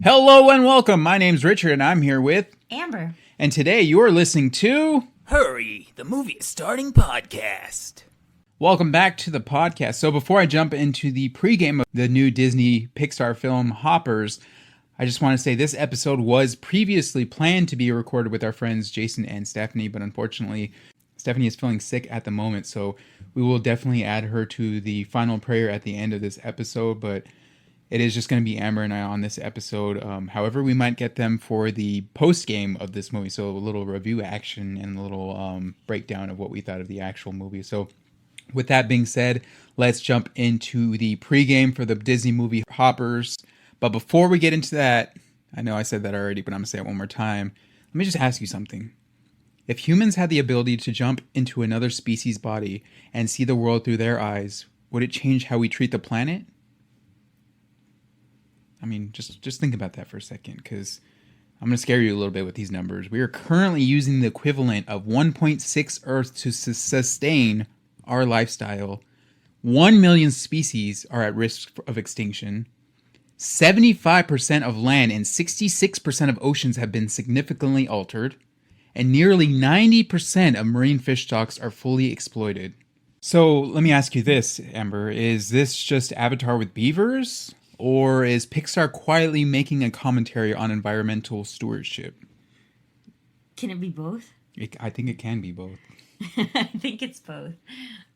Hello and welcome. My name's Richard and I'm here with Amber. And today you're listening to Hurry, the movie is starting podcast. Welcome back to the podcast. So before I jump into the pregame of the new Disney Pixar film Hoppers, I just want to say this episode was previously planned to be recorded with our friends Jason and Stephanie, but unfortunately Stephanie is feeling sick at the moment, so we will definitely add her to the final prayer at the end of this episode, but it is just going to be Amber and I on this episode. However, we might get them for the post-game of this movie, so a little review action and a little breakdown of what we thought of the actual movie. So with that being said, let's jump into the pregame for the Disney movie Hoppers. But before we get into that, I know I said that already, but I'm going to say it one more time. Let me just ask you something. If humans had the ability to jump into another species' body and see the world through their eyes, would it change how we treat the planet? I mean, just think about that for a second, because I'm going to scare you a little bit with these numbers. We are currently using the equivalent of 1.6 Earth to sustain our lifestyle. 1 million species are at risk of extinction. 75% of land and 66% of oceans have been significantly altered. And nearly 90% of marine fish stocks are fully exploited. So let me ask you this, Amber. Is this just Avatar with beavers? Or is Pixar quietly making a commentary on environmental stewardship? Can it be both? I think it can be both. I think it's both.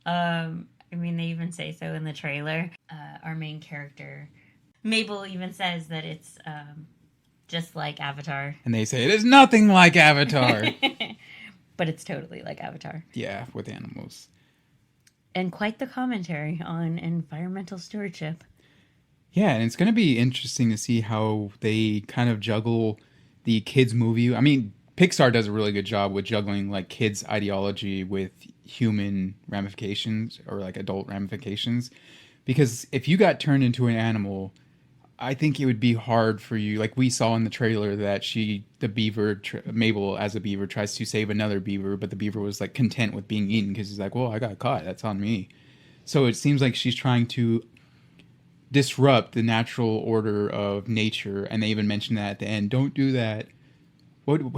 I mean, they even say so in the trailer. Our main character, Mabel, even says that it's just like Avatar. And they say it is nothing like Avatar. But it's totally like Avatar. Yeah, with animals. And quite the commentary on environmental stewardship. Yeah, and it's going to be interesting to see how they kind of juggle the kids' movie. I mean, Pixar does a really good job with juggling like kids' ideology with human ramifications or like adult ramifications. Because if you got turned into an animal, I think it would be hard for you. Like we saw in the trailer that Mabel as a beaver tries to save another beaver, but the beaver was like content with being eaten because he's like, well, I got caught. That's on me. So it seems like she's trying to disrupt the natural order of nature, and they even mentioned that at the end. Don't do that.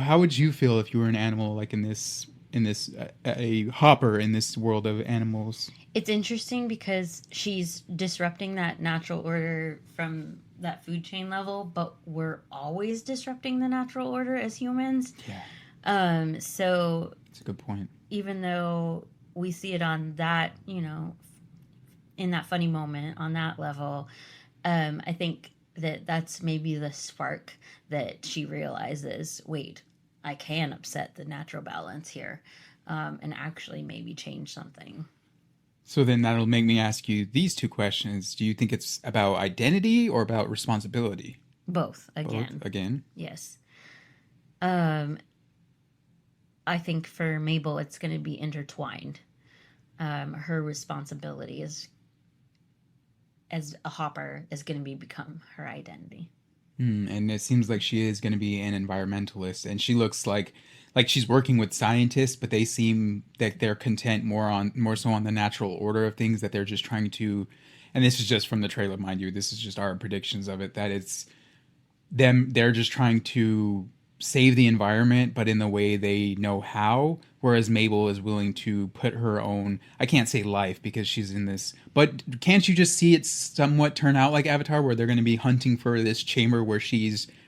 How would you feel if you were an animal, like a hopper in this world of animals? It's interesting because she's disrupting that natural order from that food chain level, but we're always disrupting the natural order as humans. Yeah. So it's a good point. Even though we see it on that, in that funny moment on that level, I think that's maybe the spark that she realizes, wait, I can upset the natural balance here, and actually maybe change something. So then that'll make me ask you these two questions. Do you think it's about identity or about responsibility? Both, again. Both, again? Yes. I think for Mabel, it's going to be intertwined. Her responsibility as a hopper is going to become her identity. And it seems like she is going to be an environmentalist, and she looks like she's working with scientists, but they seem that they're content more so on the natural order of things, that they're just trying to, and this is just from the trailer, mind you, this is just our predictions of it, that it's they're just trying to save the environment, but in the way they know how, whereas Mabel is willing to put her own, I can't say life because she's in this, but can't you just see it somewhat turn out like Avatar, where they're going to be hunting for this chamber where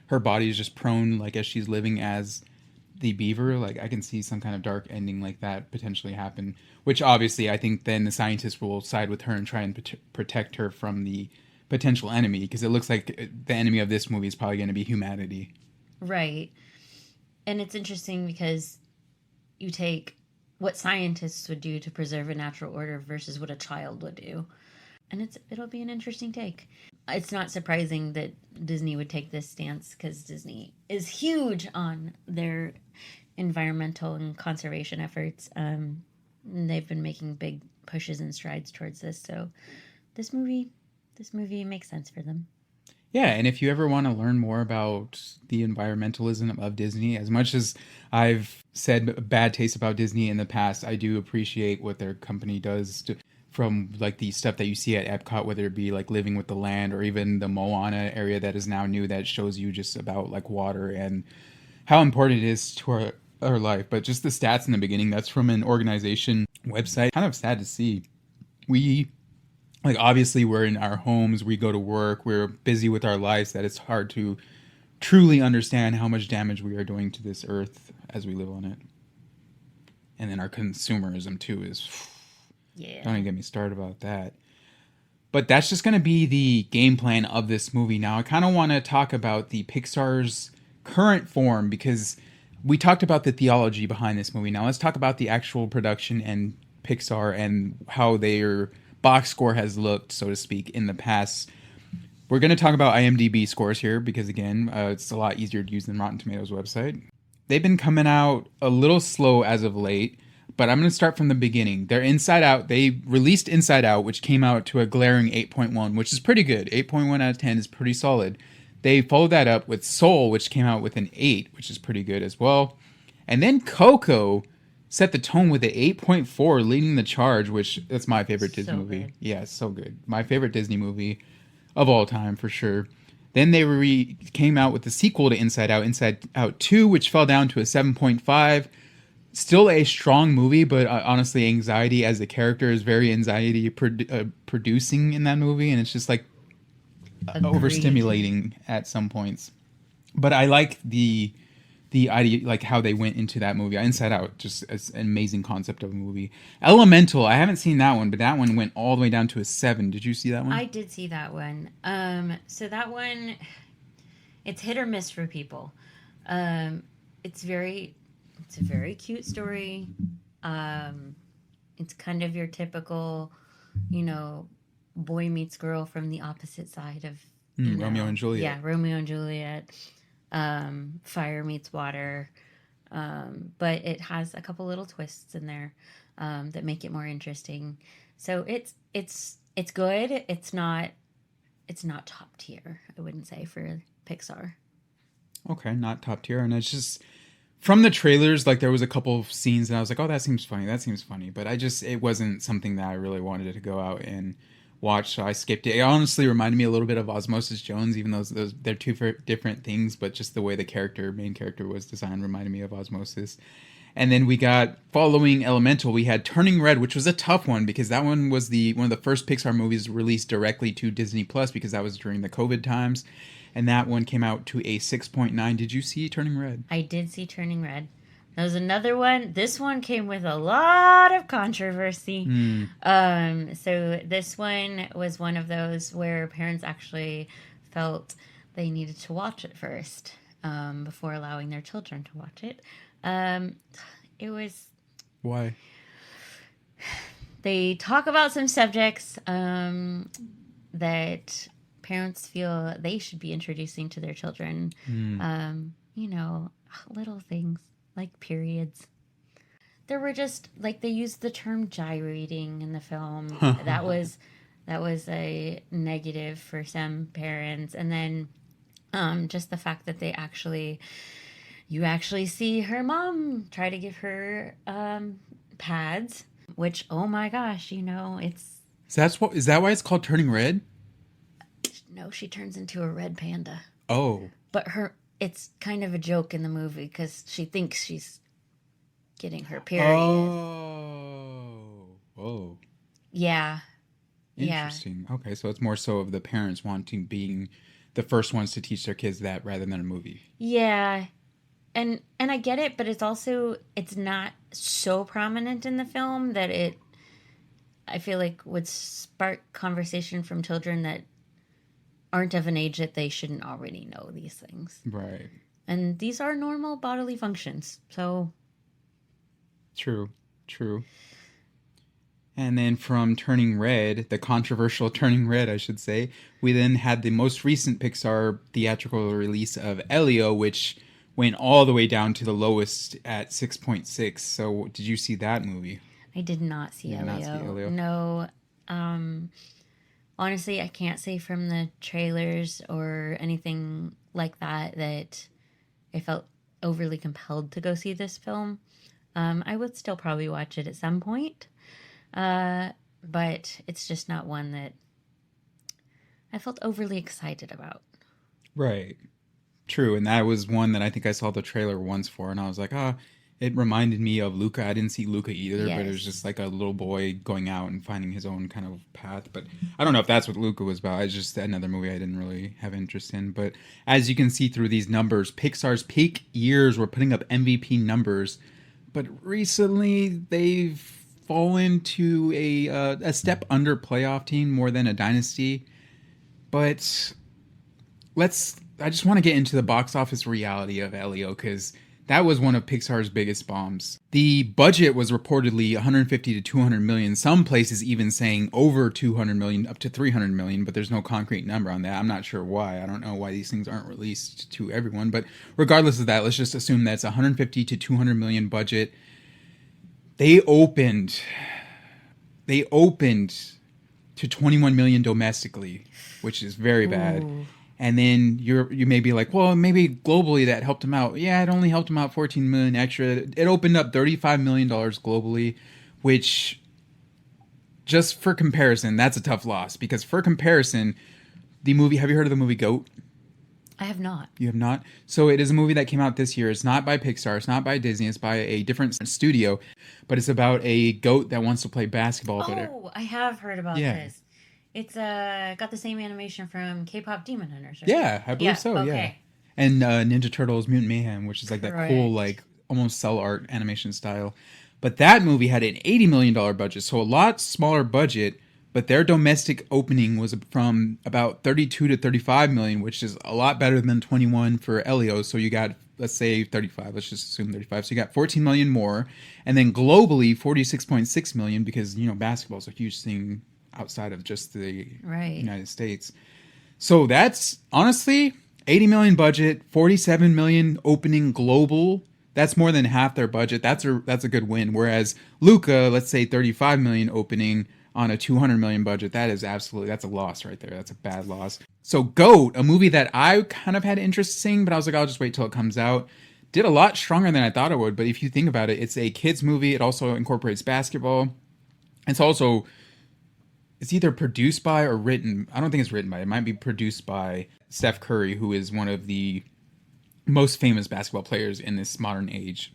her body is just prone, like as she's living as the beaver? Like I can see some kind of dark ending like that potentially happen, which obviously I think then the scientists will side with her and try and protect her from the potential enemy, because it looks like the enemy of this movie is probably going to be humanity. Right. And it's interesting because you take what scientists would do to preserve a natural order versus what a child would do. And it'll be an interesting take. It's not surprising that Disney would take this stance, because Disney is huge on their environmental and conservation efforts. They've been making big pushes and strides towards this. So this movie makes sense for them. Yeah, and if you ever want to learn more about the environmentalism of Disney, as much as I've said bad taste about Disney in the past, I do appreciate what their company does from like the stuff that you see at Epcot, whether it be like Living with the Land or even the Moana area that is now new that shows you just about like water and how important it is to our life. But just the stats in the beginning, that's from an organization website. Kind of sad to see. We, like, obviously we're in our homes, we go to work, we're busy with our lives, that it's hard to truly understand how much damage we are doing to this earth as we live on it. And then our consumerism too is, don't even get me started about that. But that's just going to be the game plan of this movie. Now I kind of want to talk about the Pixar's current form, because we talked about the theology behind this movie. Now let's talk about the actual production and Pixar and how their box score has looked, so to speak, in the past. We're going to talk about IMDb scores here because, again, it's a lot easier to use than Rotten Tomatoes website. They've been coming out a little slow as of late, but I'm going to start from the beginning. They're Inside Out. They released Inside Out, which came out to a glaring 8.1, which is pretty good. 8.1 out of 10 is pretty solid. They followed that up with Soul, which came out with an 8, which is pretty good as well. And then Coco set the tone with an 8.4, leading the charge, which that's my favorite Disney movie. Good. Yeah, it's so good. My favorite Disney movie of all time, for sure. Then they came out with the sequel to Inside Out 2, which fell down to a 7.5. Still a strong movie, but honestly, Anxiety as a character is very anxiety producing in that movie, and it's just like overstimulating at some points. But I like the idea, like how they went into that movie. Inside Out, just as an amazing concept of a movie. Elemental, I haven't seen that one, but that one went all the way down to a 7. Did you see that one? I did see that one. So that one, it's hit or miss for people. It's a very cute story. It's kind of your typical, boy meets girl from the opposite side of Romeo and Juliet. Yeah, Romeo and Juliet. Fire meets water. But it has a couple little twists in there that make it more interesting. So it's good. It's not top tier, I wouldn't say, for Pixar. Okay, not top tier. And it's just from the trailers, like there was a couple of scenes and I was like, oh, that seems funny. But it wasn't something that I really wanted to go out and watch, so I skipped it. It honestly reminded me a little bit of Osmosis Jones, even though they're two different things, but just the way the main character was designed reminded me of Osmosis. And then we got, following Elemental, we had Turning Red, which was a tough one because that one was one of the first Pixar movies released directly to Disney Plus, because that was during the COVID times. And that one came out to a 6.9. Did you see Turning Red? I did see Turning Red. There was another one. This one came with a lot of controversy. So this one was one of those where parents actually felt they needed to watch it first before allowing their children to watch it. It was... Why? They talk about some subjects that parents feel they should be introducing to their children. Little things like periods. There were just, like, they used the term gyrating in the film. That was a negative for some parents. And then just the fact that you actually see her mom try to give her pads, which, oh my gosh, it's... So is that why it's called Turning Red? No, she turns into a red panda. Oh. But it's kind of a joke in the movie because she thinks she's getting her period. Oh. Whoa. Yeah. Interesting. Yeah. Okay, so it's more so of the parents being the first ones to teach their kids that rather than a movie. Yeah. And I get it, but it's not so prominent in the film that I feel like would spark conversation from children that aren't of an age that they shouldn't already know these things. Right. And these are normal bodily functions, so... True. And then from Turning Red, the controversial Turning Red, I should say, we then had the most recent Pixar theatrical release of Elio, which went all the way down to the lowest at 6.6. So did you see that movie? I did not see Elio. Not see Elio. No. Honestly, I can't say from the trailers or anything like that I felt overly compelled to go see this film. I would still probably watch it at some point. but it's just not one that I felt overly excited about. Right. True. And that was one that I think I saw the trailer once for, and I was like, it reminded me of Luca. I didn't see Luca either, but it was just like a little boy going out and finding his own kind of path. But I don't know if that's what Luca was about. It's just another movie I didn't really have interest in. But as you can see through these numbers, Pixar's peak years were putting up MVP numbers, but recently they've fallen to a step under playoff team more than a dynasty. But I just want to get into the box office reality of Elio, because that was one of Pixar's biggest bombs. The budget was reportedly 150 to 200 million. Some places even saying over 200 million, up to 300 million, but there's no concrete number on that. I'm not sure why. I don't know why these things aren't released to everyone. But regardless of that, let's just assume that's 150 to 200 million budget. They opened to 21 million domestically, which is very bad. Ooh. And then you may be like, well, maybe globally that helped him out. Yeah, it only helped him out 14 million extra. It opened up $35 million globally, which, just for comparison, that's a tough loss. Because for comparison, the movie, have you heard of the movie Goat? I have not. You have not? So it is a movie that came out this year. It's not by Pixar. It's not by Disney. It's by a different studio. But it's about a goat that wants to play basketball. Oh, I have heard about this. It's got the same animation from K-pop Demon Hunters, right? Yeah, I believe so, okay. yeah. And Ninja Turtles Mutant Mayhem, which is like Correct. that cool, like, almost cell art animation style. But that movie had an $80 million budget, so a lot smaller budget, but their domestic opening was from about 32 to 35 million, which is a lot better than 21 for Elio. So you got, let's say 35, let's just assume 35. So you got 14 million more. And then globally, 46.6 million, because, basketball is a huge thing outside of just the United States. So that's honestly 80 million budget, 47 million opening global. That's more than half their budget. That's a good win. Whereas Luca, let's say 35 million opening on a 200 million budget, that's a loss right there. That's a bad loss. So Goat, a movie that I kind of had interest in seeing, but I was like, I'll just wait till it comes out, did a lot stronger than I thought it would. But if you think about it, it's a kids movie. It also incorporates basketball. It's either produced by or written. I don't think it's written by. It might be produced by Steph Curry, who is one of the most famous basketball players in this modern age.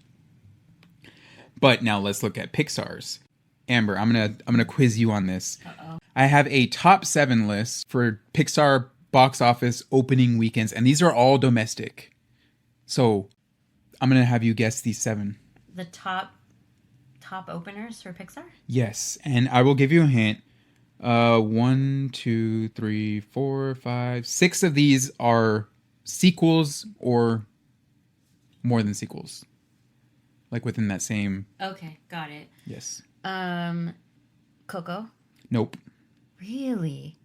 But now let's look at Pixar's. Amber, I'm gonna quiz you on this. Uh-oh. I have a top 7 list for Pixar box office opening weekends, and these are all domestic. So I'm gonna have you guess these 7. The top openers for Pixar? Yes, and I will give you a hint. 1, 2, 3, 4, 5, 6 of these are sequels or more than sequels. Like within that same. Okay, got it. Yes. Coco? Nope. Really?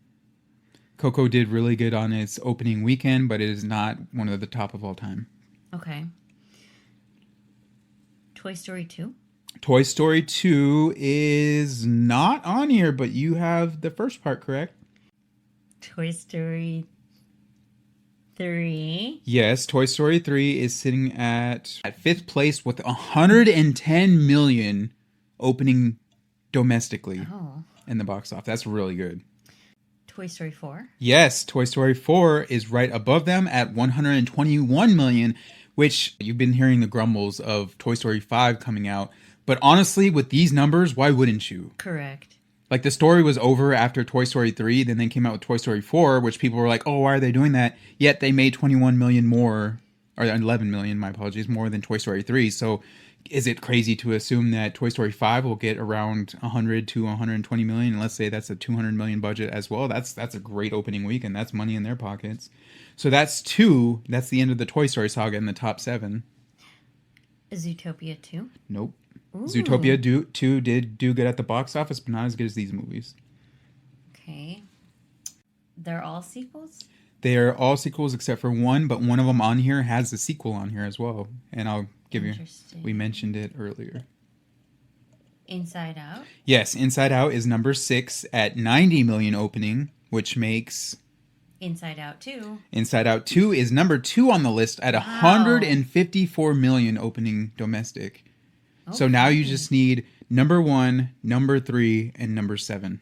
Coco did really good on its opening weekend, but it is not one of the top of all time. Okay. Toy Story 2? Toy Story 2 is not on here, but you have the first part correct. Toy Story 3? Yes, Toy Story 3 is sitting at 5th place with 110 million opening domestically in the box office. That's really good. Toy Story 4? Yes, Toy Story 4 is right above them at 121 million, which you've been hearing the grumbles of Toy Story 5 coming out. But honestly, with these numbers, why wouldn't you? Correct. Like, the story was over after Toy Story 3, then they came out with Toy Story 4, which people were like, oh, why are they doing that? Yet they made 21 million more, or 11 million, my apologies, more than Toy Story 3. So is it crazy to assume that Toy Story 5 will get around 100 to 120 million? And let's say that's a 200 million budget as well. That's a great opening week, and that's money in their pockets. So that's 2. That's the end of the Toy Story saga in the top 7. Zootopia 2? Nope. Ooh. Zootopia 2 did do good at the box office, but not as good as these movies. Okay. They're all sequels? They are all sequels except for one, but one of them on here has a sequel on here as well. And I'll give you... We mentioned it earlier. Inside Out? Yes, Inside Out is number 6 at 90 million opening, which makes... Inside Out 2. Inside Out 2 is number 2 on the list at 154 million opening domestic. Okay. So now you just need number 1, number 3, and number 7.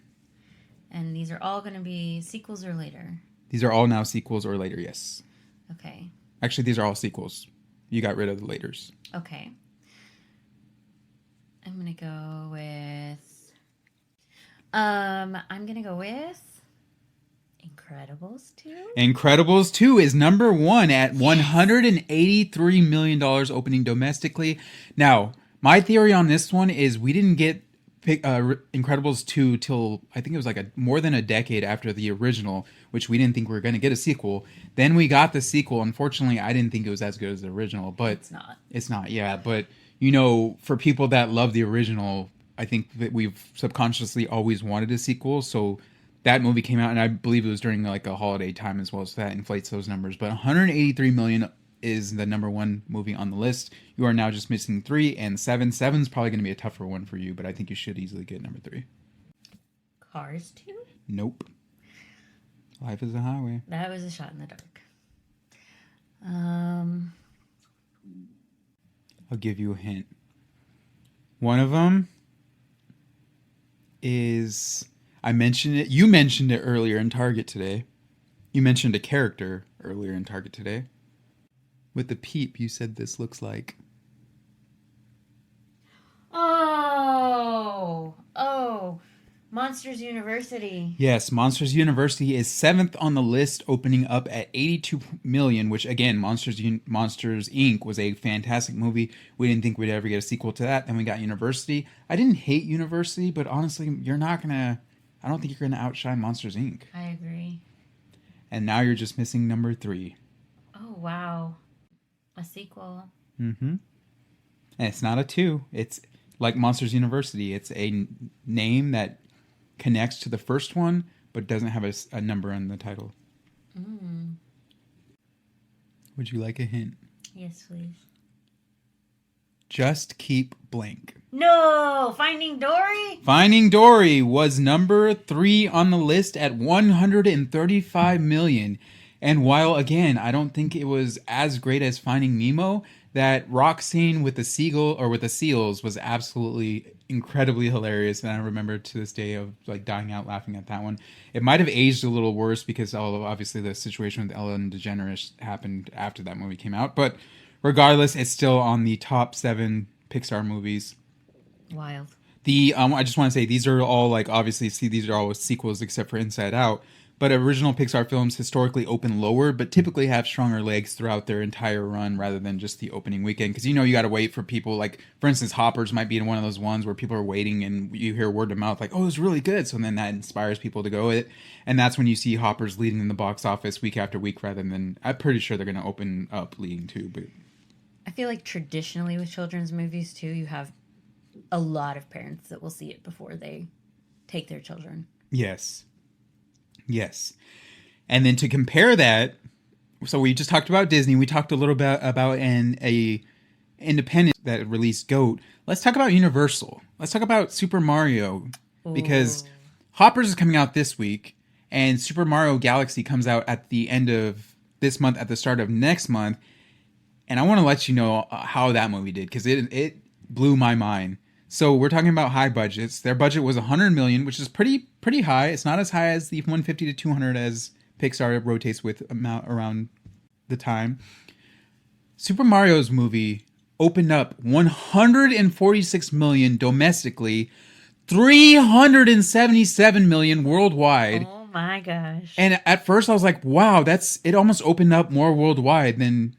And these are all going to be sequels or later? These are all now sequels or later, yes. Okay. Actually, these are all sequels. You got rid of the laters. Okay. I'm going to go with... I'm going to go with... Incredibles 2? Incredibles 2 is number 1 at $183 million opening domestically. Now, my theory on this one is we didn't get Incredibles 2 till I think it was like more than a decade after the original, which we didn't think we were going to get a sequel. Then we got the sequel. Unfortunately, I didn't think it was as good as the original, but it's not, yeah. But, for people that love the original, I think that we've subconsciously always wanted a sequel, so that movie came out, and I believe it was during like a holiday time as well, so that inflates those numbers. But 183 million is the number 1 movie on the list. You are now just missing 3 and 7. 7's probably going to be a tougher one for you, but I think you should easily get number 3. Cars 2? Nope. Life is a highway. That was a shot in the dark. I'll give you a hint. One of them is... I mentioned it. You mentioned it earlier in Target today. You mentioned a character earlier in Target today. With the peep, you said this looks like. Oh, Monsters University. Yes, Monsters University is 7th on the list, opening up at 82 million, which again, Monsters Inc. was a fantastic movie. We didn't think we'd ever get a sequel to that. Then we got University. I didn't hate University, but honestly, I don't think you're going to outshine Monsters Inc. I agree. And now you're just missing number 3. Oh, wow. A sequel. Mm-hmm. And it's not a 2. It's like Monsters University. It's a name that connects to the first one, but doesn't have a number in the title. Mm. Would you like a hint? Yes, please. Just keep blank. No! Finding Dory? Finding Dory was number 3 on the list at 135 million. And while, again, I don't think it was as great as Finding Nemo, that rock scene with the seagull or with the seals was absolutely incredibly hilarious. And I remember to this day of like dying out laughing at that one. It might have aged a little worse because obviously the situation with Ellen DeGeneres happened after that movie came out. But regardless, it's still on the top 7 Pixar movies. Wild. I just want to say these are all these are all sequels except for Inside Out. But original Pixar films historically open lower, but typically have stronger legs throughout their entire run rather than just the opening weekend. Because you got to wait for people, like, for instance, Hoppers might be in one of those ones where people are waiting and you hear word of mouth like, oh, it was really good. So then that inspires people to go with it. And that's when you see Hoppers leading in the box office week after week rather than, I'm pretty sure they're going to open up leading too. But I feel like traditionally with children's movies too, you have a lot of parents that will see it before they take their children. Yes. And then to compare that, so we just talked about Disney. We talked a little bit about a independent that released GOAT. Let's talk about Universal. Let's talk about Super Mario. Because Hoppers is coming out this week, and Super Mario Galaxy comes out at the end of this month, at the start of next month. And I want to let you know how that movie did, because it blew my mind. So we're talking about high budgets. Their budget was $100 million, which is pretty high. It's not as high as the 150 to 200 as Pixar rotates with around the time. Super Mario's movie opened up 146 million domestically, 377 million worldwide. Oh my gosh. And at first I was like, wow, it almost opened up more worldwide than...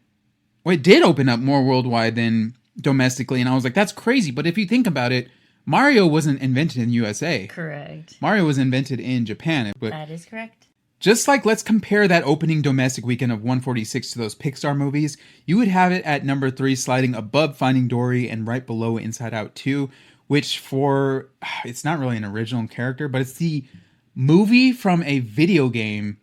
Well, it did open up more worldwide than domestically, and I was like, that's crazy. But if you think about it, Mario wasn't invented in USA. Correct. Mario was invented in Japan. But that is correct. Just like, let's compare that opening domestic weekend of 146 to those Pixar movies. You would have it at number 3, sliding above Finding Dory and right below Inside Out 2, which it's not really an original character, but it's the movie from a video game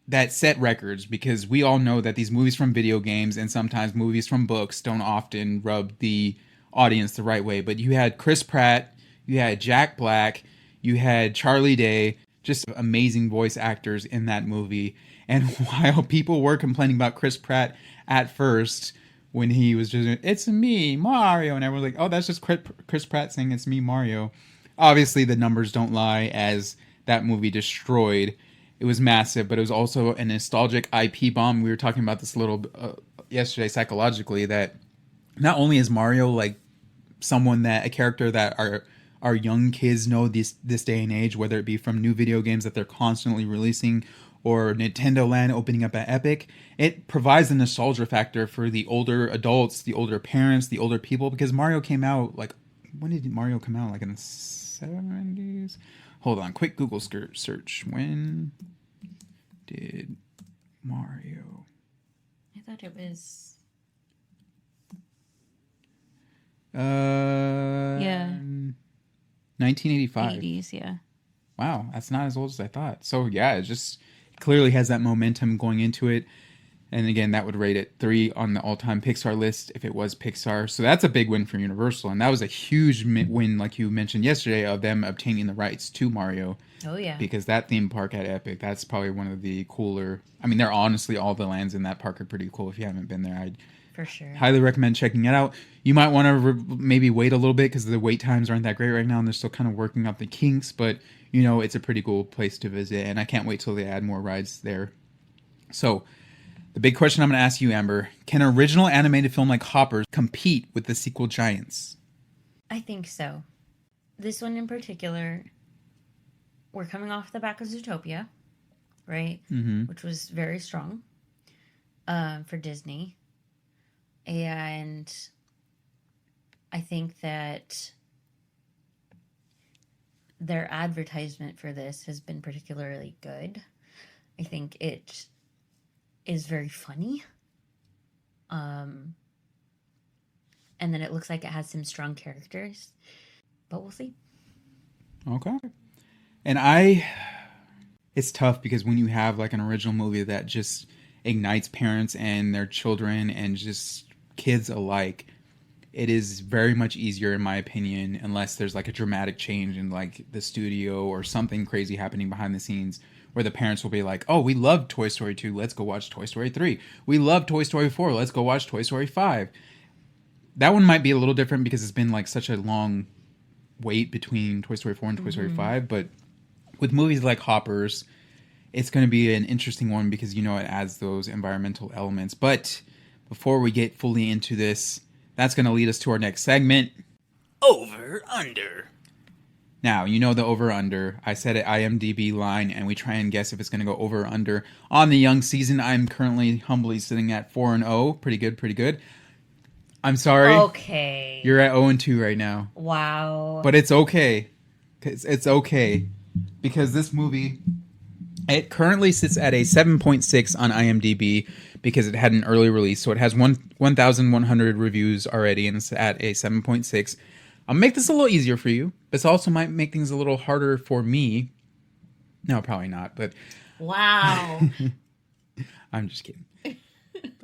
that set records, because we all know that these movies from video games and sometimes movies from books don't often rub the audience the right way. But you had Chris Pratt, you had Jack Black, you had Charlie Day, just amazing voice actors in that movie. And while people were complaining about Chris Pratt at first, when he was just, it's me, Mario. And everyone's like, oh, that's just Chris Pratt saying it's me, Mario. Obviously, the numbers don't lie, as that movie destroyed. It was massive, but it was also a nostalgic IP bomb. We were talking about this a little yesterday psychologically, that not only is Mario like a character that our young kids know this day and age, whether it be from new video games that they're constantly releasing or Nintendo Land opening up at Epic, it provides a nostalgia factor for the older adults, the older parents, the older people, because Mario came out like, when did Mario come out? Like in the 70s? Hold on, quick Google search. When did Mario? I thought it was. Yeah. 1985. 80s, yeah. Wow, that's not as old as I thought. So yeah, it just clearly has that momentum going into it. And again, that would rate it 3 on the all-time Pixar list if it was Pixar. So that's a big win for Universal. And that was a huge win, like you mentioned yesterday, of them obtaining the rights to Mario. Oh, yeah. Because that theme park at Epic, that's probably one of the cooler... I mean, they're honestly, all the lands in that park are pretty cool. If you haven't been there, I'd for sure highly recommend checking it out. You might want to maybe wait a little bit because the wait times aren't that great right now, and they're still kind of working out the kinks. But, you know, it's a pretty cool place to visit, and I can't wait till they add more rides there. So... the big question I'm going to ask you, Amber, can an original animated film like Hoppers compete with the sequel giants? I think so. This one in particular, we're coming off the back of Zootopia, right? Mm-hmm. Which was very strong for Disney. And I think that their advertisement for this has been particularly good. I think it is very funny. And then it looks like it has some strong characters. But we'll see. Okay. And it's tough because when you have like an original movie that just ignites parents and their children and just kids alike, it is very much easier, in my opinion, unless there's like a dramatic change in like the studio or something crazy happening behind the scenes, where the parents will be like, oh, we love Toy Story 2, let's go watch Toy Story 3. We love Toy Story 4, let's go watch Toy Story 5. That one might be a little different because it's been like such a long wait between Toy Story 4 and Toy Story 5. But with movies like Hoppers, it's going to be an interesting one because, you know, it adds those environmental elements. But before we get fully into this, that's going to lead us to our next segment. Over Under. Now, you know the over-under. I said it IMDb line, and we try and guess if it's going to go over or under. On the young season, I'm currently humbly sitting at 4-0. Pretty good, pretty good. I'm sorry. Okay. You're at 0-2 right now. Wow. But it's okay. It's okay. Because this movie, it currently sits at a 7.6 on IMDb because it had an early release. So it has 1,100 reviews already, and it's at a 7.6. I'll make this a little easier for you. This also might make things a little harder for me. No, probably not, but... wow. I'm just kidding.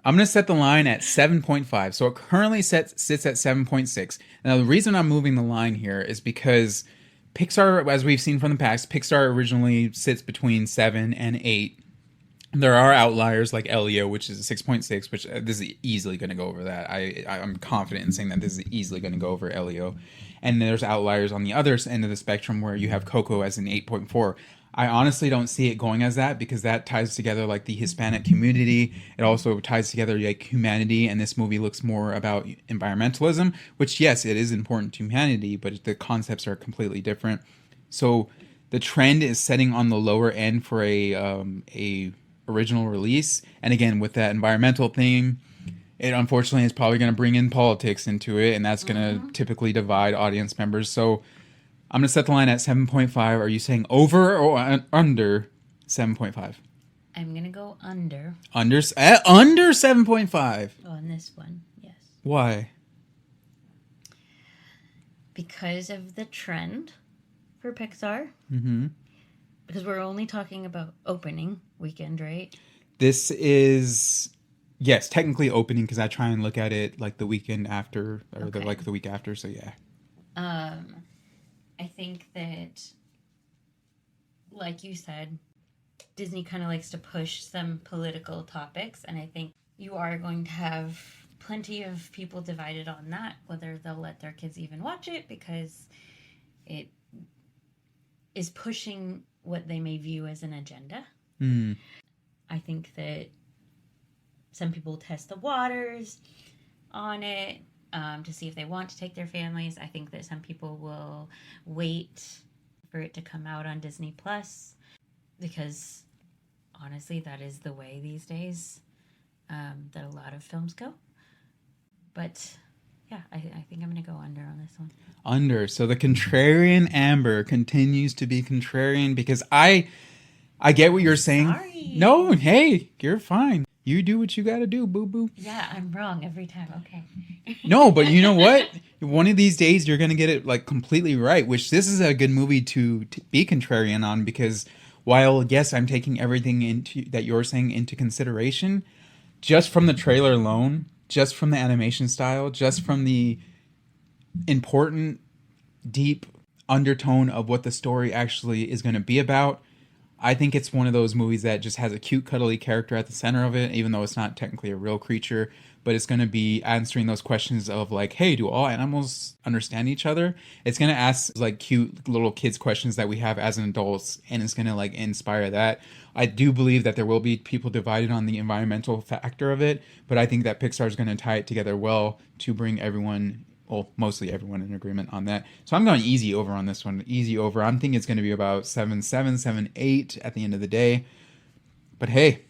I'm going to set the line at 7.5. So it currently sits at 7.6. Now, the reason I'm moving the line here is because Pixar, as we've seen from the past, Pixar originally sits between 7 and 8. There are outliers like Elio, which is a 6.6, which this is easily going to go over that. I'm confident in saying that this is easily going to go over Elio. And there's outliers on the other end of the spectrum where you have Coco as an 8.4. I honestly don't see it going as that because that ties together like the Hispanic community. It also ties together like humanity, and this movie looks more about environmentalism, which yes, it is important to humanity, but the concepts are completely different. So the trend is setting on the lower end for a original release, and again with that environmental theme, it unfortunately is probably going to bring in politics into it, and that's going to typically divide audience members. So I'm going to set the line at 7.5. Are you saying over or under 7.5? I'm going to go under. Under 7.5? On this one, yes. Why? Because of the trend for Pixar. Mm-hmm. Because we're only talking about opening weekend, right? This is, yes, technically opening because I try and look at it like the weekend after, or Okay. the week after, so yeah. I think that, like you said, Disney kind of likes to push some political topics, and I think you are going to have plenty of people divided on that, whether they'll let their kids even watch it because it is pushing what they may view as an agenda. I think that some people test the waters on it to see if they want to take their families. I think that some people will wait for it to come out on Disney Plus because honestly, that is the way these days that a lot of films go. But yeah, I think I'm going to go under on this one. Under. So the contrarian Amber continues to be contrarian because I get what you're saying. Sorry. No, hey, you're fine. You do what you got to do, boo-boo. Yeah, I'm wrong every time. Okay. No, but you know what? One of these days you're going to get it like completely right, which this is a good movie to be contrarian on because while, yes, I'm taking everything into that you're saying into consideration, just from the trailer alone, just from the animation style, just from the important, deep undertone of what the story actually is going to be about, I think it's one of those movies that just has a cute, cuddly character at the center of it, even though it's not technically a real creature. But it's going to be answering those questions of like, hey, do all animals understand each other? It's going to ask like cute little kids questions that we have as adults, and it's going to like inspire that. I do believe that there will be people divided on the environmental factor of it, but I think that Pixar is going to tie it together well to bring everyone, well, mostly everyone in agreement on that. So I'm going easy over on this one. Easy over. I'm thinking it's going to be about 7-7, 7-8 at the end of the day. But hey,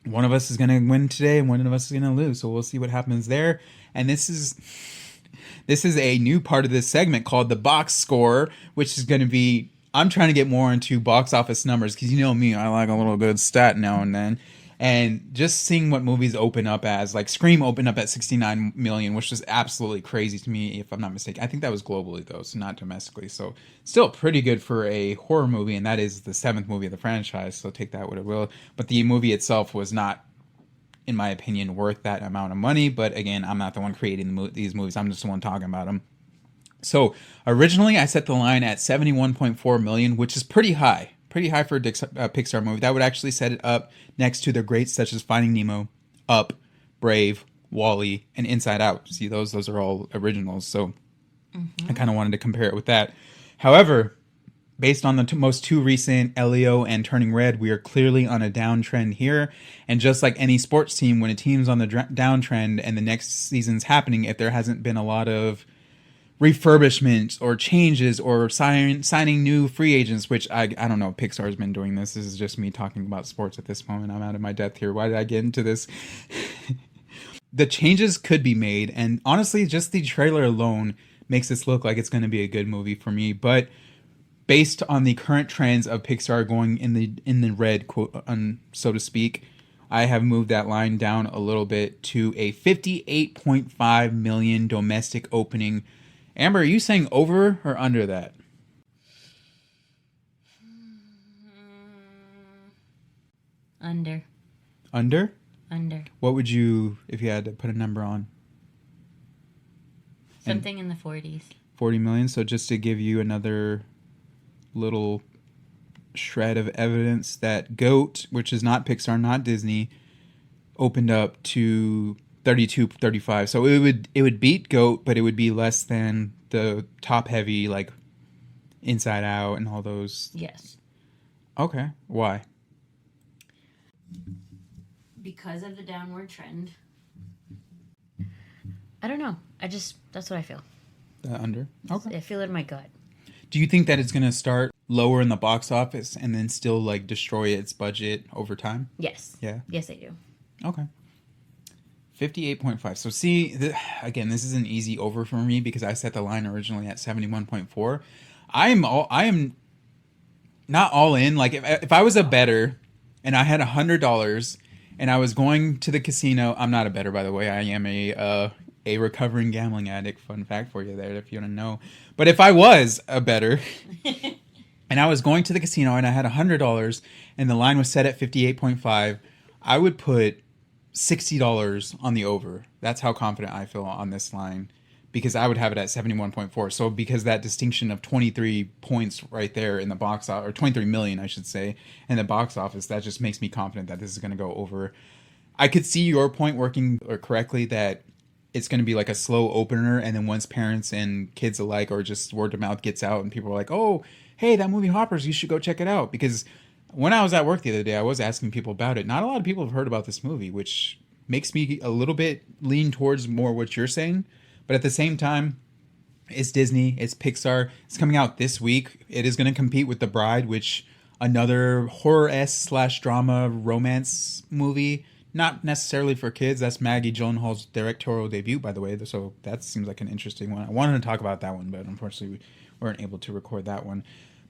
one of us is going to win today and one of us is going to lose. So we'll see what happens there. And this is a new part of this segment called the box score, which is going to be, I'm trying to get more into box office numbers because you know me, I like a little good stat now and then. And just seeing what movies open up as, like Scream opened up at 69 million, which was absolutely crazy to me, if I'm not mistaken. I think that was globally, though, so not domestically. So still pretty good for a horror movie, and that is the 7th movie of the franchise, so take that what it will. But the movie itself was not, in my opinion, worth that amount of money. But again, I'm not the one creating these movies. I'm just the one talking about them. So originally, I set the line at 71.4 million, which is pretty high. Pretty high for a Pixar movie. That would actually set it up next to the greats such as Finding Nemo, Up, Brave, WALL-E, and Inside Out. See, those are all originals. So I kind of wanted to compare it with that. However, based on the most two recent Elio and Turning Red, we are clearly on a downtrend here. And just like any sports team, when a team's on the downtrend and the next season's happening, if there hasn't been a lot of refurbishment or changes or signing new free agents, which I don't know, Pixar's been doing this. This is just me talking about sports at this moment. I'm out of my depth here. Why did I get into this? The changes could be made, and honestly, just the trailer alone makes this look like it's going to be a good movie for me. But based on the current trends of Pixar going in the red, quote, so to speak, I have moved that line down a little bit to a 58.5 million domestic opening. Amber, are you saying over or under that? Under. Under? Under. What would you, if you had to put a number on? Something in the 40s. 40 million. So just to give you another little shred of evidence that GOAT, which is not Pixar, not Disney, opened up to 32, 35. So it would beat GOAT, but it would be less than the top heavy, like Inside Out and all those. Yes. Okay. Why? Because of the downward trend. I don't know. That's what I feel. Under? Okay. I feel it in my gut. Do you think that it's going to start lower in the box office and then still like destroy its budget over time? Yes. Yeah. Yes, I do. Okay. 58.5. So see, again, this is an easy over for me because I set the line originally at 71.4. I am not all in. Like if I was a bettor and I had $100 and I was going to the casino, I'm not a bettor, by the way. I am a recovering gambling addict. Fun fact for you there, if you want to know. But if I was a bettor and I was going to the casino and I had $100 and the line was set at 58.5, I would put $60 on the over. That's how confident I feel on this line because I would have it at 71.4. So because that distinction of 23 points right there in the box office, or 23 million, I should say, in the box office, that just makes me confident that this is going to go over. I could see your point working correctly that it's going to be like a slow opener, and then once parents and kids alike, or just word of mouth gets out and people are like, oh, hey, that movie Hoppers, you should go check it out. Because when I was at work the other day, I was asking people about it. Not a lot of people have heard about this movie, which makes me a little bit lean towards more what you're saying. But at the same time, it's Disney, it's Pixar. It's coming out this week. It is going to compete with The Bride, which another horror-esque / drama romance movie. Not necessarily for kids. That's Maggie Gyllenhaal's directorial debut, by the way. So that seems like an interesting one. I wanted to talk about that one, but unfortunately we weren't able to record that one.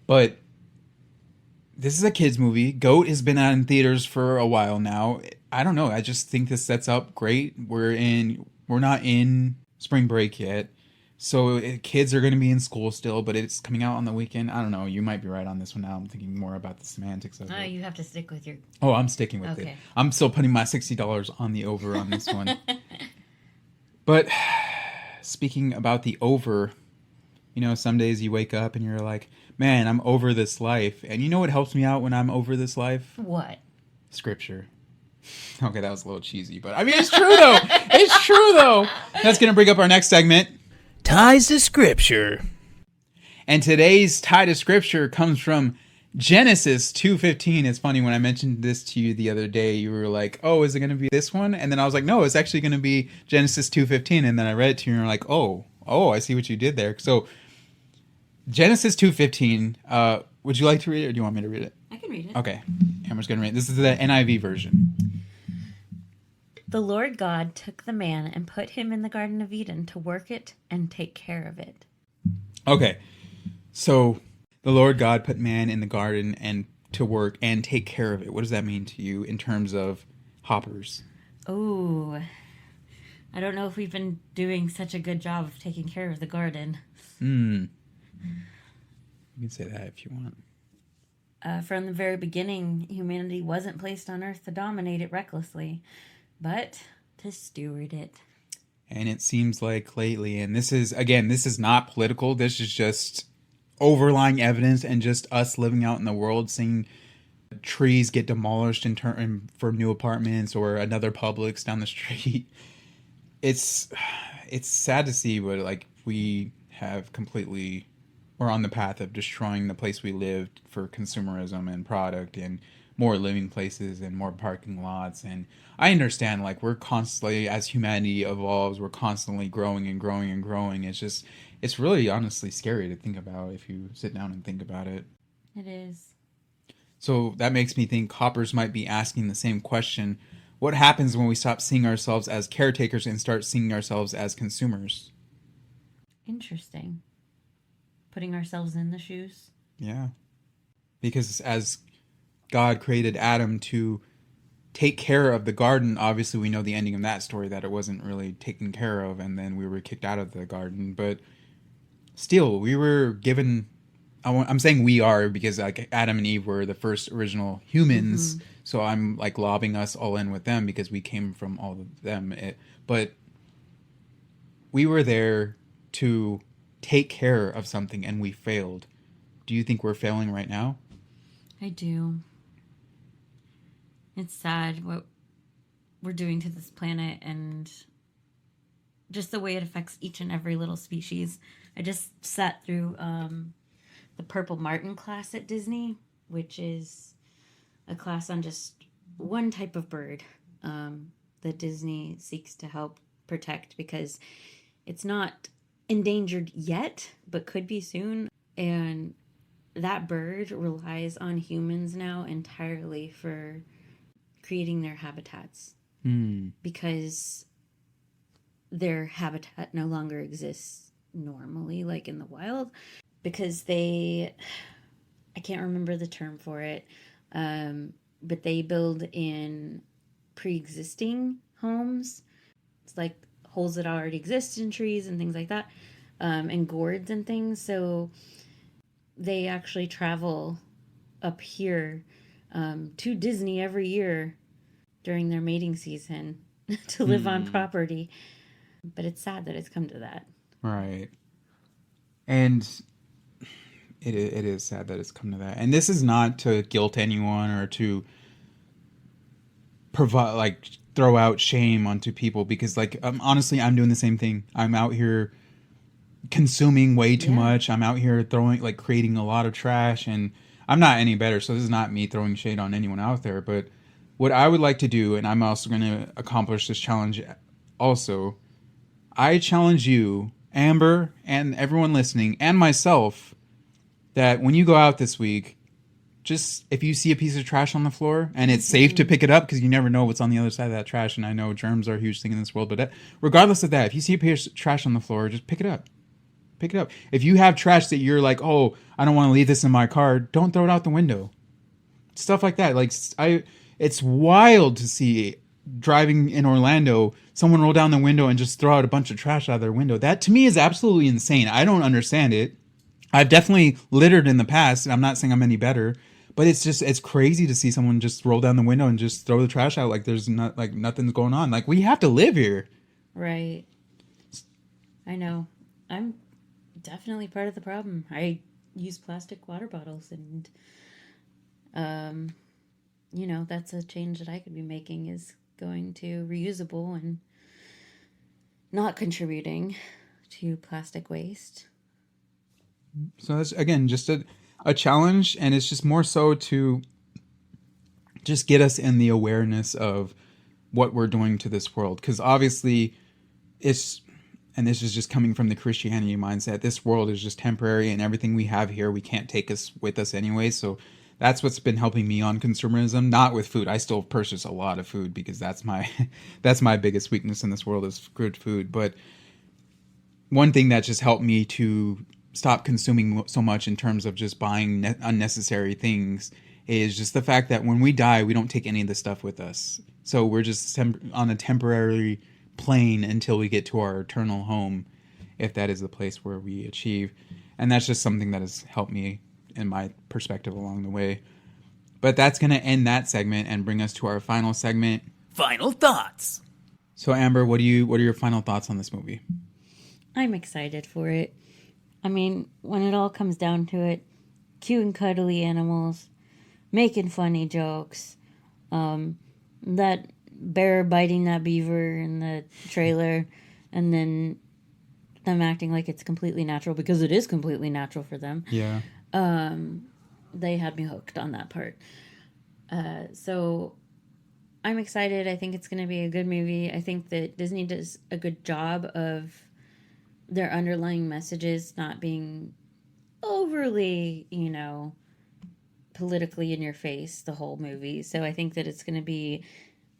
But this is a kids movie. GOAT has been out in theaters for a while now. I don't know. I just think this sets up great. We're not in spring break yet. So kids are going to be in school still, but it's coming out on the weekend. I don't know. You might be right on this one now. I'm thinking more about the semantics of it. You have to stick with your... Oh, I'm sticking with it. I'm still putting my $60 on the over on this one. But speaking about the over, some days you wake up and you're like, man, I'm over this life. And you know what helps me out when I'm over this life? What? Scripture. Okay, that was a little cheesy, but I mean, it's true though. It's true though. That's going to bring up our next segment. Ties to Scripture. And today's tie to Scripture comes from Genesis 2:15. It's funny, when I mentioned this to you the other day, you were like, oh, is it going to be this one? And then I was like, no, it's actually going to be Genesis 2:15. And then I read it to you and you're like, oh, I see what you did there. So Genesis 2:15, would you like to read it or do you want me to read it? I can read it. Okay. Amber's going to read it. This is the NIV version. The Lord God took the man and put him in the Garden of Eden to work it and take care of it. Okay. So the Lord God put man in the garden and to work and take care of it. What does that mean to you in terms of hoppers? Oh, I don't know if we've been doing such a good job of taking care of the garden. You can say that if you want. From the very beginning, humanity wasn't placed on earth to dominate it recklessly, but to steward it. And it seems like lately, and this is not political, this is just overlying evidence and just us living out in the world, seeing trees get demolished for new apartments or another Publix down the street. It's sad to see, but like we're on the path of destroying the place we lived for consumerism and product and more living places and more parking lots. And I understand, like, we're constantly, as humanity evolves, we're constantly growing and growing and growing. It's really honestly scary to think about if you sit down and think about it. It is. So that makes me think hoppers might be asking the same question. What happens when we stop seeing ourselves as caretakers and start seeing ourselves as consumers? Interesting. Putting ourselves in the shoes. Yeah. Because as God created Adam to take care of the garden, obviously we know the ending of that story, that it wasn't really taken care of, and then we were kicked out of the garden. But still, we were given... I'm saying we are because like Adam and Eve were the first original humans, so I'm like lobbing us all in with them because we came from all of them. But we were there to take care of something and we failed. Do you think we're failing right now? I do. It's sad what we're doing to this planet and just the way it affects each and every little species. I just sat through the Purple Martin class at Disney, which is a class on just one type of bird that Disney seeks to help protect because it's not endangered yet, but could be soon. And that bird relies on humans now entirely for creating their habitats because their habitat no longer exists normally, like in the wild. Because I can't remember the term for it, but they build in pre-existing homes. It's like holes that already exist in trees and things like that, and gourds and things. So they actually travel up here to Disney every year during their mating season to live on property. But it's sad that it's come to that. Right. And... It is sad that it's come to that. And this is not to guilt anyone or to provide like throw out shame onto people because like honestly I'm doing the same thing. I'm out here consuming way too much. I'm out here creating a lot of trash, and I'm not any better. So this is not me throwing shade on anyone out there, but what I would like to do, and I'm also going to accomplish this challenge also, I challenge you, Amber, and everyone listening, and myself, that when you go out this week, just if you see a piece of trash on the floor and it's safe to pick it up because you never know what's on the other side of that trash. And I know germs are a huge thing in this world, but regardless of that, if you see a piece of trash on the floor, just pick it up. Pick it up. If you have trash that you're like, oh, I don't want to leave this in my car, don't throw it out the window. Stuff like that. Like it's wild to see driving in Orlando, someone roll down the window and just throw out a bunch of trash out of their window. That to me is absolutely insane. I don't understand it. I've definitely littered in the past. I'm not saying I'm any better. But it's crazy to see someone just roll down the window and just throw the trash out like there's not like nothing's going on. Like we have to live here. Right. I know. I'm definitely part of the problem. I use plastic water bottles and that's a change that I could be making is going to reusable and not contributing to plastic waste. So that's again just a challenge, and it's just more so to just get us in the awareness of what we're doing to this world. Because obviously and this is just coming from the Christianity mindset, this world is just temporary and everything we have here we can't take us with us anyway. So that's what's been helping me on consumerism, not with food. I still purchase a lot of food because that's my biggest weakness in this world is good food. But one thing that just helped me to stop consuming so much in terms of just buying unnecessary things is just the fact that when we die, we don't take any of the stuff with us. So we're just on a temporary plane until we get to our eternal home, if that is the place where we achieve. And that's just something that has helped me in my perspective along the way. But that's going to end that segment and bring us to our final segment. Final thoughts. So Amber, what are your final thoughts on this movie? I'm excited for it. I mean, when it all comes down to it, cute and cuddly animals, making funny jokes, that bear biting that beaver in the trailer, and then them acting like it's completely natural because it is completely natural for them. Yeah. They had me hooked on that part. So I'm excited. I think it's going to be a good movie. I think that Disney does a good job of their underlying messages not being overly, politically in your face the whole movie. So I think that it's going to be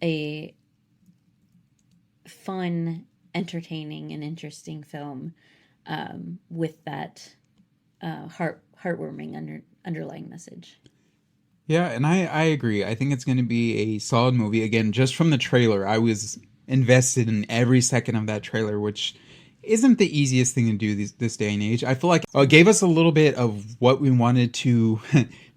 a fun, entertaining, and interesting film with that heartwarming underlying message. Yeah, and I agree. I think it's going to be a solid movie. Again, just from the trailer, I was invested in every second of that trailer, which isn't the easiest thing to do this day and age. I feel like it gave us a little bit of what we wanted to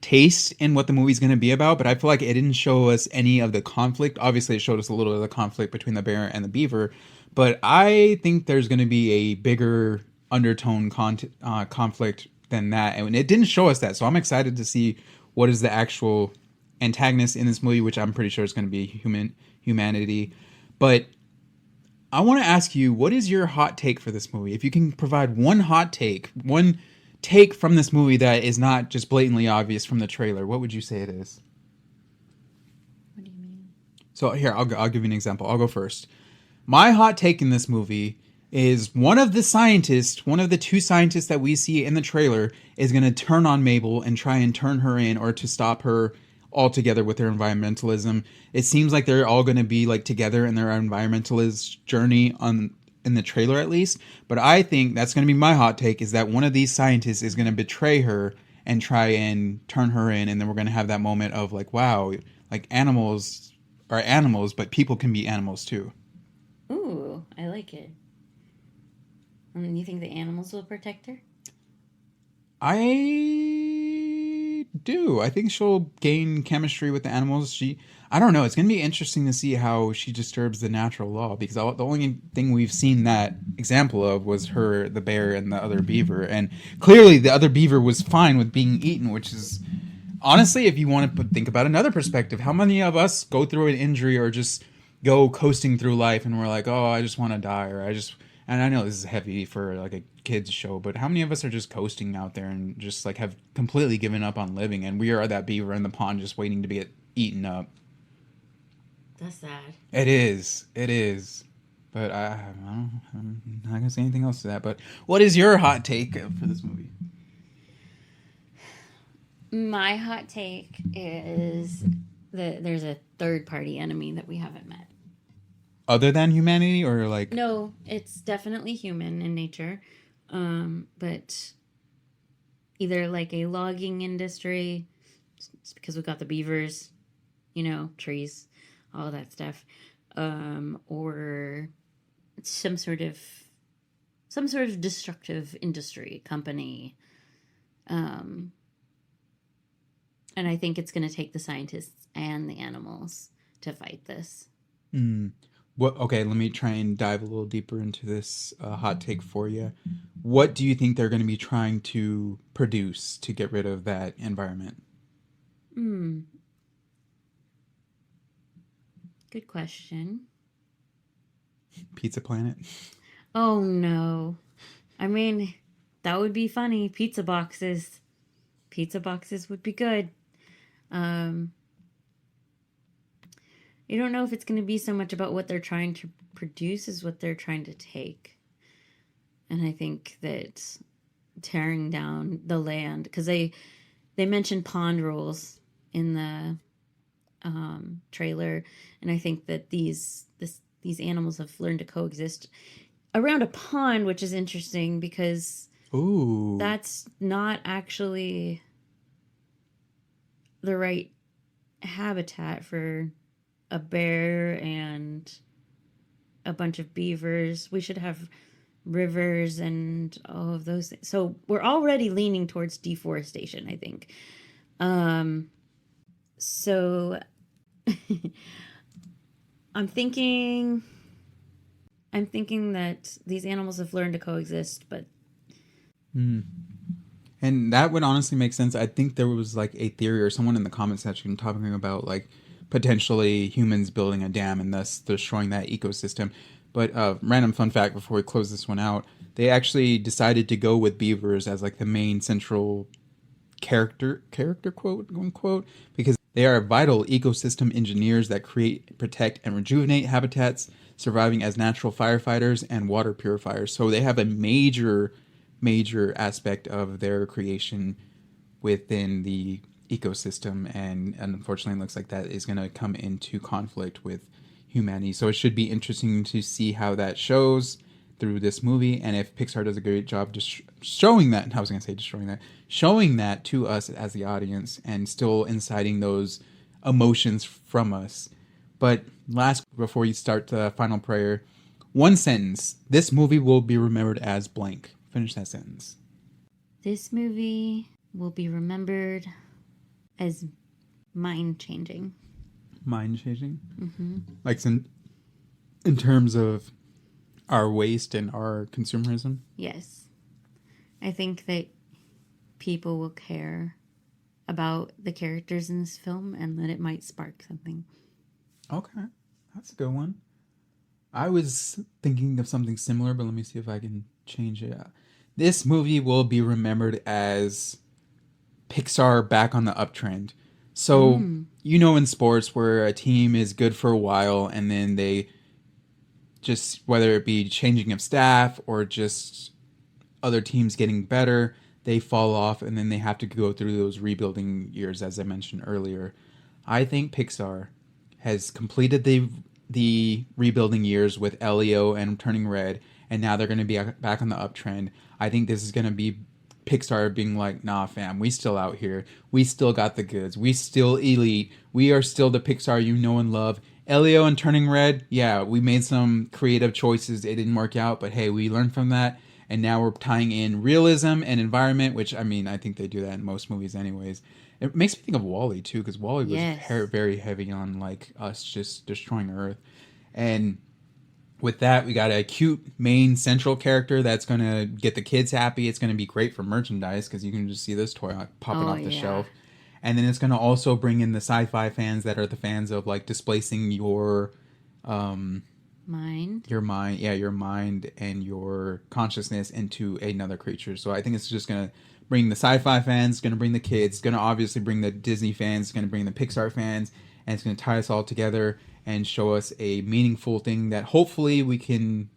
taste in what the movie's going to be about, but I feel like it didn't show us any of the conflict. Obviously, it showed us a little of the conflict between the bear and the beaver, but I think there's going to be a bigger undertone conflict than that, and it didn't show us that, so I'm excited to see what is the actual antagonist in this movie, which I'm pretty sure is going to be humanity. But I want to ask you, what is your hot take for this movie? If you can provide one take from this movie that is not just blatantly obvious from the trailer, what would you say it is? What do you mean? So here, I'll give you an example. I'll go first. My hot take in this movie is one of the two scientists that we see in the trailer is going to turn on Mabel and try and turn her in or to stop her altogether with their environmentalism. It seems like they're all going to be like together in their environmentalist journey in the trailer at least. But I think that's going to be my hot take, is that one of these scientists is going to betray her and try and turn her in. And then we're going to have that moment of like, wow, like animals are animals, but people can be animals too. Ooh, I like it. You think the animals will protect her? I do. I think she'll gain chemistry with the animals. I don't know. It's going to be interesting to see how she disturbs the natural law, because the only thing we've seen that example of was her, the bear, and the other beaver. And clearly the other beaver was fine with being eaten, which is honestly, if you want to think about another perspective, how many of us go through an injury or just go coasting through life and we're like, oh, I just want to die, or I just, and I know this is heavy for like a kids show, but how many of us are just coasting out there and just like have completely given up on living, and we are that beaver in the pond just waiting to get eaten up? That's sad. It is. It is. But I'm not going to say anything else to that. But what is your hot take for this movie? My hot take is that there's a third party enemy that we haven't met. Other than humanity, or like... No, it's definitely human in nature. But either like a logging industry, it's because we've got the beavers, trees, all that stuff. Or some sort of destructive industry company. And I think it's going to take the scientists and the animals to fight this. Okay, let me try and dive a little deeper into this hot take for you. What do you think they're going to be trying to produce to get rid of that environment? Good question. Pizza Planet? Oh, no. I mean, that would be funny. Pizza boxes. Pizza boxes would be good. You don't know if it's going to be so much about what they're trying to produce as what they're trying to take. And I think that tearing down the land, because they mentioned pond rules in the trailer, and I think that these animals have learned to coexist around a pond, which is interesting because that's not actually the right habitat for a bear and a bunch of beavers. We should have rivers and all of those things. So we're already leaning towards deforestation, I think. So I'm thinking that these animals have learned to coexist, but And that would honestly make sense. I think there was like a theory or someone in the comment section talking about like potentially humans building a dam and thus destroying that ecosystem. But random fun fact before we close this one out, they actually decided to go with beavers as like the main central character quote unquote, because they are vital ecosystem engineers that create, protect, and rejuvenate habitats, surviving as natural firefighters and water purifiers. So they have a major aspect of their creation within the ecosystem, and unfortunately it looks like that is going to come into conflict with humanity. So it should be interesting to see how that shows through this movie, and if Pixar does a great job just showing that to us as the audience and still inciting those emotions from us. But last, before you start the final prayer, one sentence: this movie will be remembered as blank. Finish that sentence. This movie will be remembered as mind-changing. Mind-changing? Mm-hmm. Like in terms of our waste and our consumerism? Yes. I think that people will care about the characters in this film and that it might spark something. Okay. That's a good one. I was thinking of something similar, but let me see if I can change it. This movie will be remembered as Pixar back on the uptrend. So, in sports where a team is good for a while and then they just, whether it be changing of staff or just other teams getting better, they fall off and then they have to go through those rebuilding years, as I mentioned earlier. I think Pixar has completed the rebuilding years with Elio and Turning Red, and now they're going to be back on the uptrend. I think this is going to be Pixar being like, nah, fam, we still out here. We still got the goods. We still elite. We are still the Pixar you know and love. Elio and Turning Red, yeah, we made some creative choices. It didn't work out, but hey, we learned from that. And now we're tying in realism and environment, which, I mean, I think they do that in most movies anyways. It makes me think of WALL-E, too, because WALL-E was very heavy on, like, us just destroying Earth. And with that, we got a cute main central character that's going to get the kids happy. It's going to be great for merchandise because you can just see this toy popping off the shelf. And then it's going to also bring in the sci-fi fans that are the fans of like displacing your mind. Your mind and your consciousness into another creature. So I think it's just going to bring the sci-fi fans, going to bring the kids, going to obviously bring the Disney fans, going to bring the Pixar fans, and it's going to tie us all together and show us a meaningful thing that hopefully we can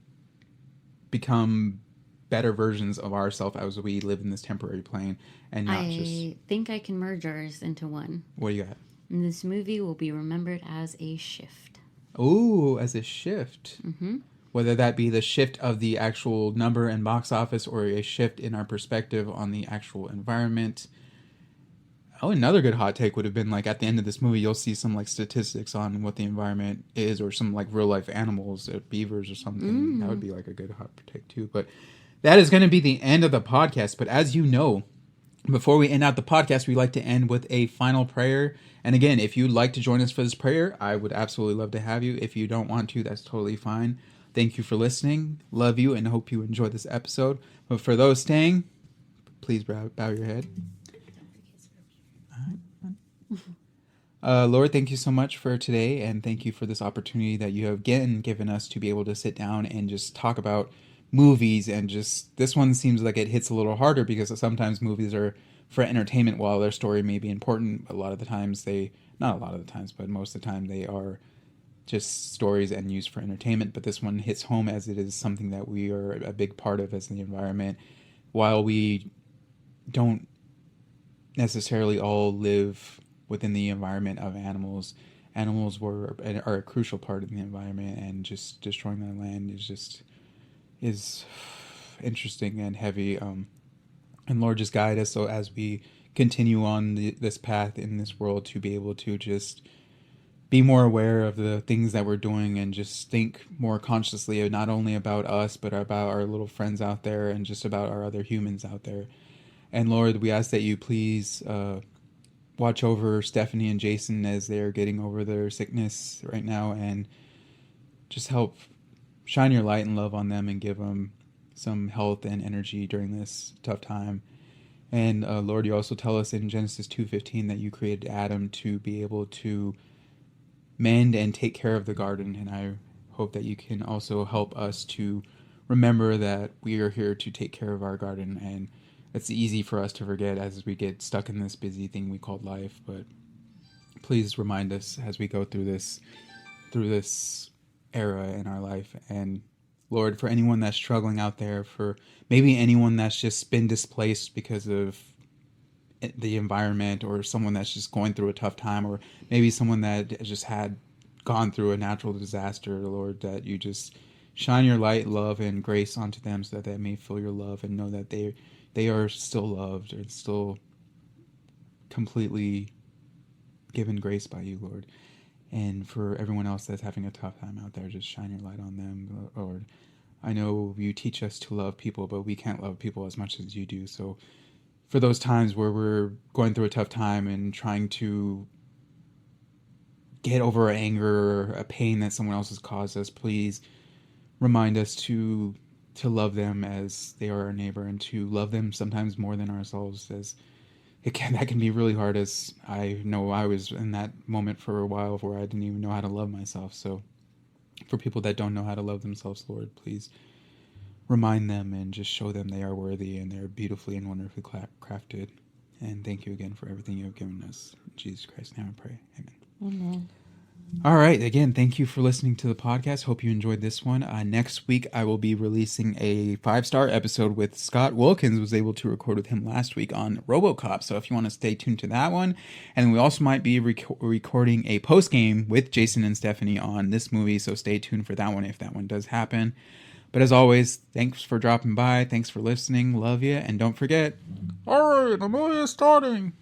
become better versions of ourselves as we live in this temporary plane and not I think I can merge ours into one. What do you got? And this movie will be remembered as a shift. Ooh, as a shift. Mm-hmm. Whether that be the shift of the actual number and box office or a shift in our perspective on the actual environment. Oh, another good hot take would have been like at the end of this movie, you'll see some like statistics on what the environment is or some like real life animals, beavers or something. That would be like a good hot take too. But that is going to be the end of the podcast. But as you know, before we end out the podcast, we like to end with a final prayer. And again, if you'd like to join us for this prayer, I would absolutely love to have you. If you don't want to, that's totally fine. Thank you for listening. Love you and hope you enjoyed this episode. But for those staying, please bow your head. Lord, thank you so much for today. And thank you for this opportunity that you have again given us to be able to sit down and just talk about movies. And just this one seems like it hits a little harder because sometimes movies are for entertainment while their story may be important. A lot of the times not a lot of the times, but most of the time they are just stories and used for entertainment. But this one hits home as it is something that we are a big part of as the environment. While we don't necessarily all live within the environment of animals are a crucial part of the environment, and just destroying that land is interesting and heavy. And Lord, just guide us so as we continue on this path in this world to be able to just be more aware of the things that we're doing and just think more consciously not only about us, but about our little friends out there and just about our other humans out there. And Lord, we ask that you please watch over Stephanie and Jason as they're getting over their sickness right now, and just help shine your light and love on them and give them some health and energy during this tough time. And Lord, you also tell us in Genesis 2:15 that you created Adam to be able to mend and take care of the garden. And I hope that you can also help us to remember that we are here to take care of our garden. And it's easy for us to forget as we get stuck in this busy thing we called life. But please remind us as we go through this era in our life. And Lord, for anyone that's struggling out there, for maybe anyone that's just been displaced because of the environment, or someone that's just going through a tough time, or maybe someone that just had gone through a natural disaster, Lord, that you just shine your light, love, and grace onto them so that they may feel your love and know that they are still loved or still completely given grace by you, Lord. And for everyone else that's having a tough time out there, just shine your light on them, Lord. I know you teach us to love people, but we can't love people as much as you do. So for those times where we're going through a tough time and trying to get over our anger or a pain that someone else has caused us, please remind us to love them as they are our neighbor, and to love them sometimes more than ourselves, as that can be really hard, as I know I was in that moment for a while where I didn't even know how to love myself. So for people that don't know how to love themselves, Lord, please remind them and just show them they are worthy and they're beautifully and wonderfully crafted. And thank you again for everything you have given us. In Jesus Christ's name I pray. Amen. Amen. All right. Again, thank you for listening to the podcast. Hope you enjoyed this one. Next week, I will be releasing a 5-star episode with Scott Wilkins. Was able to record with him last week on RoboCop. So if you want to stay tuned to that one. And we also might be recording a post-game with Jason and Stephanie on this movie. So stay tuned for that one if that one does happen. But as always, thanks for dropping by. Thanks for listening. Love you. And don't forget, all right, the movie is starting.